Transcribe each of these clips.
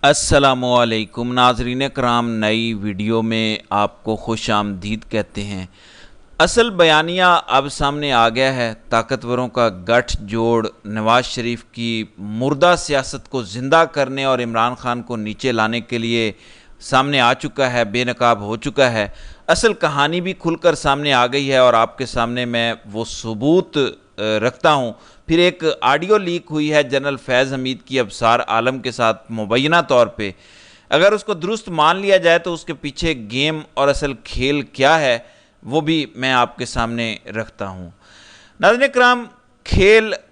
अस्सलामुअलैकुम नाज़रीन कराम, नई वीडियो में आपको खुश आमदीद कहते हैं। असल बयानिया अब सामने आ गया है। ताकतवरों का गठजोड़ नवाज़ शरीफ की मुर्दा सियासत को ज़िंदा करने और इमरान खान को नीचे लाने के लिए सामने आ चुका है, बेनकाब हो चुका है। असल कहानी भी खुलकर सामने आ गई है और आपके सामने मैं वो सबूत रखता हूँ। फिर एक ऑडियो लीक हुई है जनरल फैज़ हमीद की अबसार आलम के साथ मुबैना तौर पे। अगर उसको दुरुस्त मान लिया जाए तो उसके पीछे गेम और असल खेल क्या है वो भी मैं आपके सामने रखता हूँ। नाज़रीन कराम,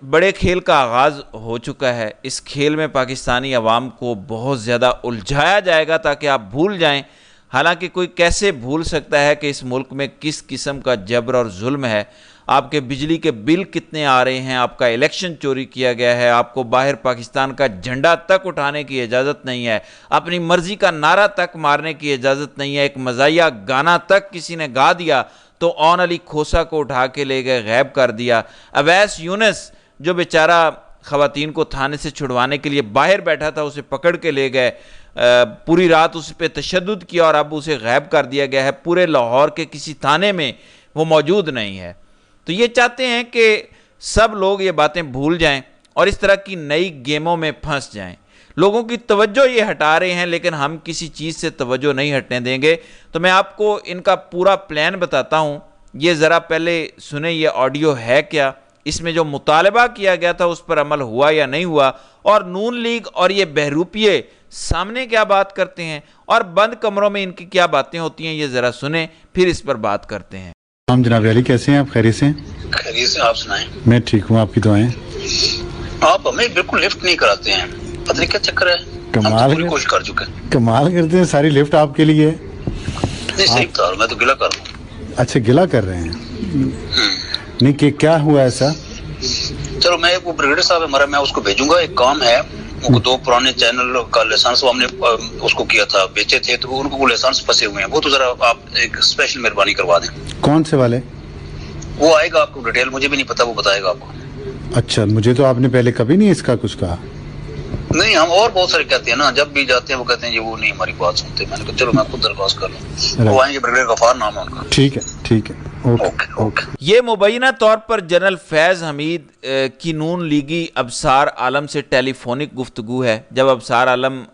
बड़े खेल का आगाज़ हो चुका है। इस खेल में पाकिस्तानी अवाम को बहुत ज़्यादा उलझाया जाएगा ताकि आप भूल जाएं। हालांकि कोई कैसे भूल सकता है कि इस मुल्क में किस किस्म का जबर और जुल्म है। आपके बिजली के बिल कितने आ रहे हैं, आपका इलेक्शन चोरी किया गया है, आपको बाहर पाकिस्तान का झंडा तक उठाने की इजाज़त नहीं है, अपनी मर्ज़ी का नारा तक मारने की इजाज़त नहीं है। एक मज़ाहिया गाना तक किसी ने गा दिया तो औन अली खोसा को उठा के ले गए, गैब कर दिया। अवैस यूनुस जो बेचारा ख़वातीन को थाने से छुड़वाने के लिए बाहर बैठा था, उसे पकड़ के ले गए, पूरी रात उस पर तशद्दुद किया और अब उसे गैब कर दिया गया है। पूरे लाहौर के किसी थाने में वो मौजूद नहीं है। तो ये चाहते हैं कि सब लोग ये बातें भूल जाएं और इस तरह की नई गेमों में फंस जाएं। लोगों की तवज्जो ये हटा रहे हैं, लेकिन हम किसी चीज़ से तवज्जो नहीं हटने देंगे। तो मैं आपको इनका पूरा प्लान बताता हूँ। ये ज़रा पहले सुने, ये ऑडियो है क्या, इसमें जो मुतालबा किया गया था उस पर अमल हुआ या नहीं हुआ, और नून लीग और ये बहरूपिये सामने क्या बात करते हैं और बंद कमरों में इनकी क्या बातें होती हैं। ये ज़रा सुने, फिर इस पर बात करते हैं। हम जनाब अली, कैसे हैं आप? खैरियत से? खैरियत से, आप सुनाएं। मैं ठीक हूँ, आपकी दुआएं। आप हमें बिल्कुल लिफ्ट नहीं कराते हैं, पता नहीं क्या चक्कर है। कमाल, पूरी कोशिश कर चुके हैं। कमाल करते हैं, सारी लिफ्ट आपके लिए। नहीं सही बता रहा हूं, मैं तो गिला कर रहा हूं। अच्छा, गिला कर रहे हैं? नहीं, कि क्या हुआ ऐसा? चलो, मैं वो ब्रिगेडियर साहब है हमारा, मैं उसको भेजूंगा। एक काम है, उनको 2 पुराने चैनल का लाइसेंस हमने उसको किया था, बेचे थे, तो उनको वो लाइसेंस फंसे हुए हैं। वो तो जरा आप एक स्पेशल मेहरबानी करवा दें। कौन से वाले? वो आएगा, आपको डिटेल मुझे भी नहीं पता, वो बताएगा आपको। अच्छा, मुझे तो आपने पहले कभी नहीं इसका कुछ कहा। नहीं, हम और बहुत सारे कहते हैं ना, जब भी जाते हैं वो कहते हैं ये वो नहीं हमारी बात सुनते। मैंने कहा चलो मैं खुद दरख्वास्त कर लूँ। वो आएंगे, ब्रिगेडियर गफार नाम है उनका। ठीक है, ठीक है, ओके ओके। ये मुबैना तौर पर जनरल फैज़ हमीद की नून लीगी अबसार आलम से टेलीफोनिक गुफ्तगू है, जब अबसार आलम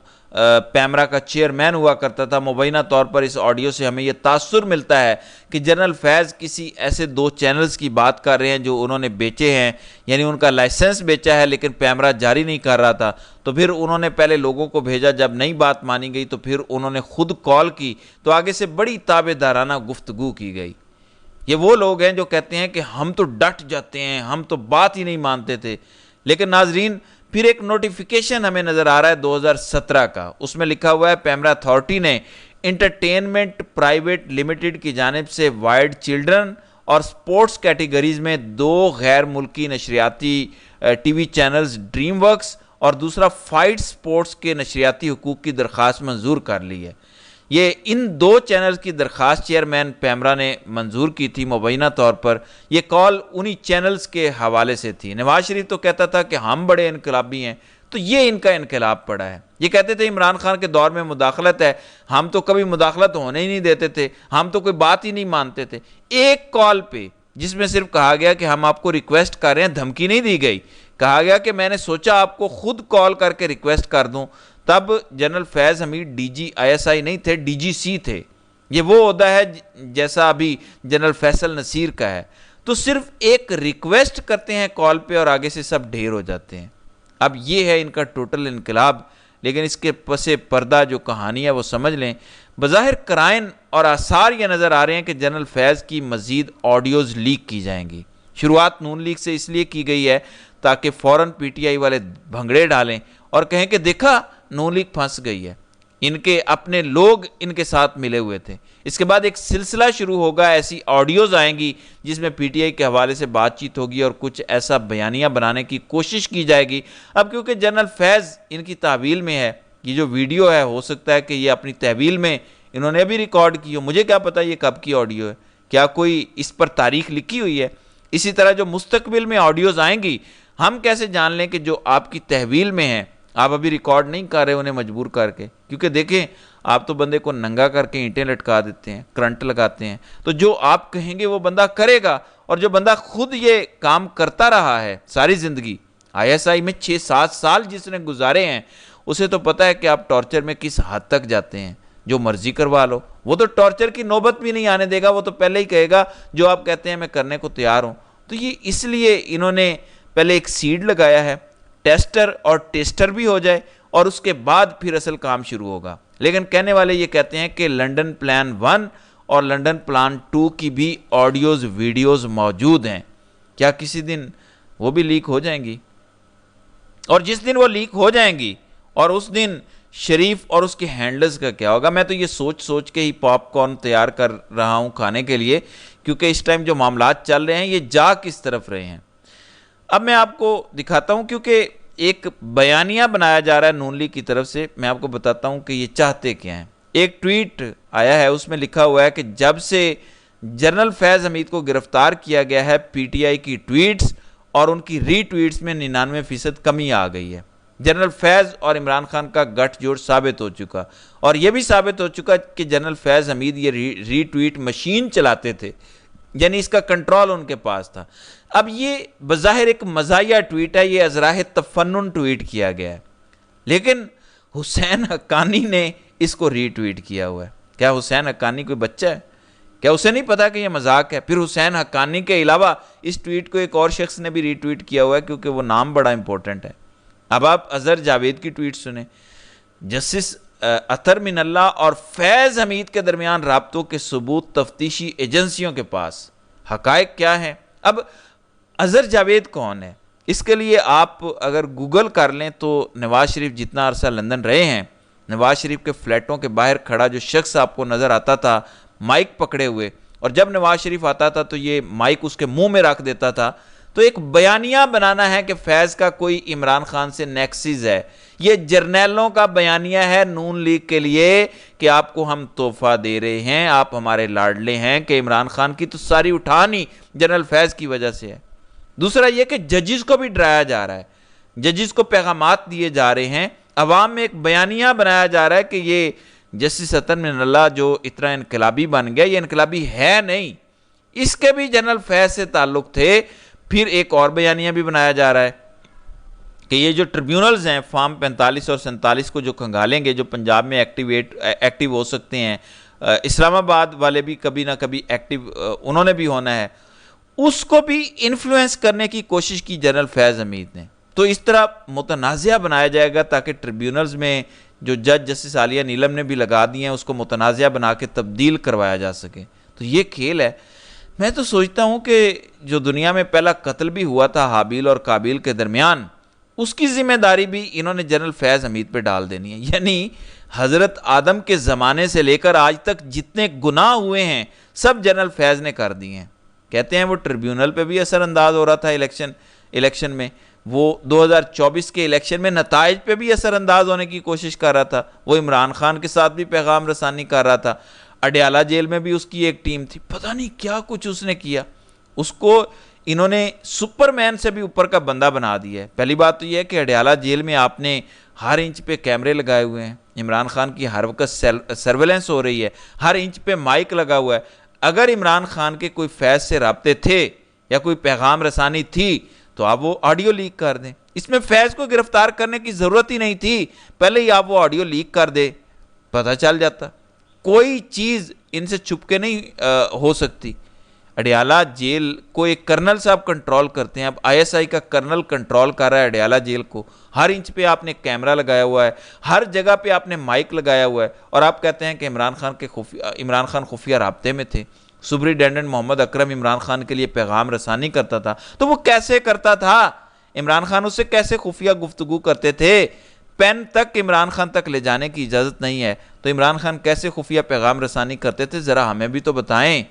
पैमरा का चेयरमैन हुआ करता था। मुबैना तौर पर इस ऑडियो से हमें यह तासुर मिलता है कि जनरल फैज़ किसी ऐसे 2 चैनल्स की बात कर रहे हैं जो उन्होंने बेचे हैं, यानी उनका लाइसेंस बेचा है लेकिन पैमरा जारी नहीं कर रहा था। तो फिर उन्होंने पहले लोगों को भेजा, जब नई बात मानी गई तो फिर उन्होंने खुद कॉल की, तो आगे से बड़ी ताबेदाराना गुफ्तगू की गई। ये वो लोग हैं जो कहते हैं कि हम तो डट जाते हैं, हम तो बात ही नहीं मानते थे। लेकिन नाजरीन, फिर एक नोटिफिकेशन हमें नज़र आ रहा है 2017 का, उसमें लिखा हुआ है पैमरा अथॉरिटी ने इंटरटेनमेंट प्राइवेट लिमिटेड की जानिब से वाइड चिल्ड्रन और स्पोर्ट्स कैटेगरीज में 2 गैर मुल्की नशरियाती टीवी चैनल्स ड्रीम वर्क्स और दूसरा फाइट स्पोर्ट्स के नशरियाती हुकूक की दरख्वास्त मंजूर कर ली है। ये इन 2 चैनल्स की दरख्वास्त चेयरमैन पैमरा ने मंजूर की थी मुबैना तौर पर। यह कॉल उन्हीं चैनल्स के हवाले से थी। नवाज शरीफ तो कहता था कि हम बड़े इनकलाबी हैं, तो ये इनका इनकलाब पड़ा है। ये कहते थे इमरान खान के दौर में मुदाखलत है, हम तो कभी मुदाखलत होने ही नहीं देते थे, हम तो कोई बात ही नहीं मानते थे। एक कॉल पे जिसमें सिर्फ कहा गया कि हम आपको रिक्वेस्ट कर रहे हैं, धमकी नहीं दी गई, कहा गया कि मैंने सोचा आपको खुद कॉल करके रिक्वेस्ट कर दूं। तब जनरल फैज़ हमीद DGISI नहीं थे, DGC थे। ये वो ओहदा है जैसा अभी जनरल फैसल नसीर का है। तो सिर्फ एक रिक्वेस्ट करते हैं कॉल पे और आगे से सब ढेर हो जाते हैं। अब ये है इनका टोटल इनकलाब। लेकिन इसके पसे पर्दा जो कहानी है वो समझ लें। बज़ाहिर कराइन और आसार ये नज़र आ रहे हैं कि जनरल फैज़ की मज़ीद ऑडियोज़ लीक की जाएंगी। शुरुआत नून लीग से इसलिए की गई है ताकि फ़ौरन PTI वाले भंगड़े डालें और कहें कि देखा नून लीग फंस गई है, इनके अपने लोग इनके साथ मिले हुए थे। इसके बाद एक सिलसिला शुरू होगा, ऐसी ऑडियोज़ आएंगी जिसमें PTI के हवाले से बातचीत होगी और कुछ ऐसा बयानिया बनाने की कोशिश की जाएगी। अब क्योंकि जनरल फैज़ इनकी तहवील में है, ये जो वीडियो है हो सकता है कि ये अपनी तहवील में इन्होंने अभी रिकॉर्ड की हो, मुझे क्या पता ये कब की ऑडियो है, क्या कोई इस पर तारीख लिखी हुई है। इसी तरह जो मुस्तकबिल में ऑडियोज़ आएंगी, हम कैसे जान लें कि जो आपकी तहवील में है आप अभी रिकॉर्ड नहीं कर रहे उन्हें मजबूर करके, क्योंकि देखें आप तो बंदे को नंगा करके ईंटें लटका देते हैं, करंट लगाते हैं, तो जो आप कहेंगे वो बंदा करेगा। और जो बंदा खुद ये काम करता रहा है सारी जिंदगी, ISI में 6-7 साल जिसने गुजारे हैं, उसे तो पता है कि आप टॉर्चर में किस हद तक जाते हैं। जो मर्जी करवा लो, वो तो टॉर्चर की नौबत भी नहीं आने देगा, वो तो पहले ही कहेगा जो आप कहते हैं मैं करने को तैयार हूं। तो ये इसलिए इन्होंने पहले एक सीड लगाया है, टेस्टर और टेस्टर भी हो जाए और उसके बाद फिर असल काम शुरू होगा। लेकिन कहने वाले ये कहते हैं कि लंदन प्लान 1 और लंदन प्लान 2 की भी ऑडियोज वीडियोज मौजूद हैं। क्या किसी दिन वो भी लीक हो जाएंगी? और जिस दिन वो लीक हो जाएंगी और उस दिन शरीफ और उसके हैंडलर्स का क्या होगा? मैं तो ये सोच सोच के ही पॉपकॉर्न तैयार कर रहा हूं खाने के लिए, क्योंकि इस टाइम जो मामलात चल रहे हैं ये जा किस तरफ रहे हैं। अब मैं आपको दिखाता हूं, क्योंकि एक बयानिया बनाया जा रहा है नून लीग की तरफ से। मैं आपको बताता हूं कि ये चाहते क्या हैं। एक ट्वीट आया है, उसमें लिखा हुआ है कि जब से जनरल फैज़ हमीद को गिरफ्तार किया गया है, PTI की ट्वीट्स और उनकी रीट्वीट्स में 99% कमी आ गई है। जनरल फैज़ और इमरान खान का गठजोड़ साबित हो चुका, और यह भी साबित हो चुका कि जनरल फैज़ हमीद ये रीट्वीट मशीन चलाते थे, यानी इसका कंट्रोल उनके पास था। अब ये बज़ाहिर एक मज़ाहिया ट्वीट है, ये अज़राह तफन्नुन ट्वीट किया गया है, लेकिन हुसैन हक्कानी ने इसको रीट्वीट किया हुआ है। क्या हुसैन हक्कानी कोई बच्चा है? क्या उसे नहीं पता कि यह मजाक है? फिर हुसैन हक्कानी के अलावा इस ट्वीट को एक और शख्स ने भी रीट्वीट किया हुआ है, क्योंकि वो नाम बड़ा इंपॉर्टेंट है। अब आप अजहर जावेद की ट्वीट सुने। जस्टिस अतर मिनल्ला और फैज़ हमीद के दरमियान राब्तों के सबूत तफ्तीशी एजेंसियों के पास, हकायक क्या है? अब अजहर जावेद कौन है? इसके लिए आप अगर गूगल कर लें तो नवाज शरीफ जितना अरसा लंदन रहे हैं, नवाज शरीफ के फ्लैटों के बाहर खड़ा जो शख्स आपको नज़र आता था माइक पकड़े हुए, और जब नवाज शरीफ आता था तो ये माइक उसके मुंह में रख देता था। तो एक बयानिया बनाना है कि फैज़ का कोई इमरान खान से नेक्सिस है, ये जर्नैलों का बयानिया है नून लीग के लिए कि आपको हम तोहफा दे रहे हैं, आप हमारे लाडले हैं, कि इमरान खान की तो सारी उठान ही जनरल फैज़ की वजह से है। दूसरा यह कि जजिस को भी डराया जा रहा है, जजिस को पैगामात दिए जा रहे हैं, अवाम में एक बयानिया बनाया जा रहा है कि ये जस्टिस अतर मिनल्ला जो इतना इनकलाबी बन गया, ये इनकलाबी है नहीं, इसके भी जनरल फैज़ से ताल्लुक थे। फिर एक और बयानिया भी बनाया जा रहा है कि ये जो ट्रिब्यूनल्स हैं फॉर्म 45 और 47 को जो खंगालेंगे, जो पंजाब में एक्टिव हो सकते हैं, इस्लामाबाद वाले भी कभी ना कभी एक्टिव उन्होंने भी होना है, उसको भी इन्फ्लुएंस करने की कोशिश की जनरल फैज़ हमीद ने। तो इस तरह मुतनाज़िया बनाया जाएगा ताकि ट्रिब्यूनल्स में जो जज जस्टिस आलिया नीलम ने भी लगा दिए हैं उसको मुतनाज़िया बना के तब्दील करवाया जा सके। तो ये खेल है। मैं तो सोचता हूँ कि जो दुनिया में पहला कत्ल भी हुआ था हाबिल और काबिल के दरमियान, उसकी जिम्मेदारी भी इन्होंने जनरल फैज़ हमीद पे डाल देनी है। यानी हज़रत आदम के ज़माने से लेकर आज तक जितने गुनाह हुए हैं सब जनरल फैज़ ने कर दिए हैं। कहते हैं वो ट्रिब्यूनल पे भी असरअंदाज हो रहा था इलेक्शन में, वो 2024 के इलेक्शन में नताइज पे भी असरअंदाज होने की कोशिश कर रहा था, वो इमरान खान के साथ भी पैगाम रसानी कर रहा था। अडयाला जेल में भी उसकी एक टीम थी, पता नहीं क्या कुछ उसने किया, उसको इन्होंने सुपरमैन से भी ऊपर का बंदा बना दिया है। पहली बात तो यह है कि अडयाला जेल में आपने हर इंच पे कैमरे लगाए हुए हैं, इमरान खान की हर वक्त सर्वेलेंस हो रही है, हर इंच पे माइक लगा हुआ है। अगर इमरान खान के कोई फैज़ से राब्ते थे या कोई पैगाम रसानी थी तो आप वो ऑडियो लीक कर दें। इसमें फैज़ को गिरफ्तार करने की ज़रूरत ही नहीं थी, पहले ही आप वो ऑडियो लीक कर दे, पता चल जाता। कोई चीज़ इनसे छुप के नहीं हो सकती। अडयाला जेल को एक कर्नल साहब कंट्रोल करते हैं, अब ISI का कर्नल कंट्रोल कर रहा है अडयाला जेल को। हर इंच पे आपने कैमरा लगाया हुआ है, हर जगह पे आपने माइक लगाया हुआ है, और आप कहते हैं कि इमरान खान खुफिया राब्ते में थे। सुपरिटेंडेंट मोहम्मद अकरम इमरान खान के लिए पैगाम रसानी करता था, तो वो कैसे करता था? इमरान खान उससे कैसे खुफिया गुफ्तगू करते थे? पेन तक इमरान खान तक ले जाने की इजाज़त नहीं है, तो इमरान खान कैसे खुफिया पैगाम रसानी करते थे, ज़रा हमें भी तो बताएं।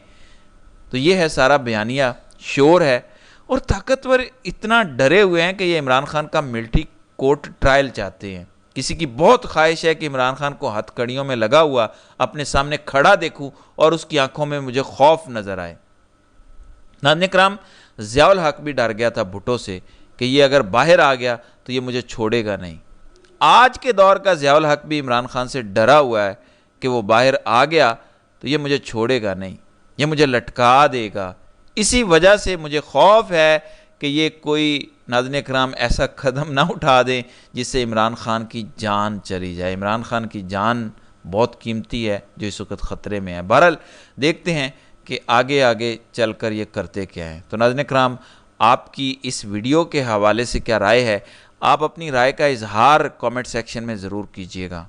तो ये है सारा बयानिया, शोर है, और ताकतवर इतना डरे हुए हैं कि ये इमरान खान का मिलिट्री कोर्ट ट्रायल चाहते हैं। किसी की बहुत ख्वाहिश है कि इमरान खान को हथकड़ियों में लगा हुआ अपने सामने खड़ा देखूं और उसकी आंखों में मुझे खौफ नजर आए। नाज़रीन किराम, ज़ियाउल हक भी डर गया था भुट्टो से कि ये अगर बाहर आ गया तो ये मुझे छोड़ेगा नहीं। आज के दौर का ज़ियाउल हक भी इमरान खान से डरा हुआ है कि वो बाहर आ गया तो ये मुझे छोड़ेगा नहीं, ये मुझे लटका देगा। इसी वजह से मुझे खौफ है कि ये कोई नाज़रीन इकराम ऐसा कदम ना उठा दें जिससे इमरान खान की जान चली जाए। इमरान खान की जान बहुत कीमती है जो इस वक्त ख़तरे में है। बहरहाल देखते हैं कि आगे आगे चलकर ये करते क्या हैं। तो नाज़रीन इकराम, आपकी इस वीडियो के हवाले से क्या राय है? आप अपनी राय का इजहार कमेंट सेक्शन में ज़रूर कीजिएगा।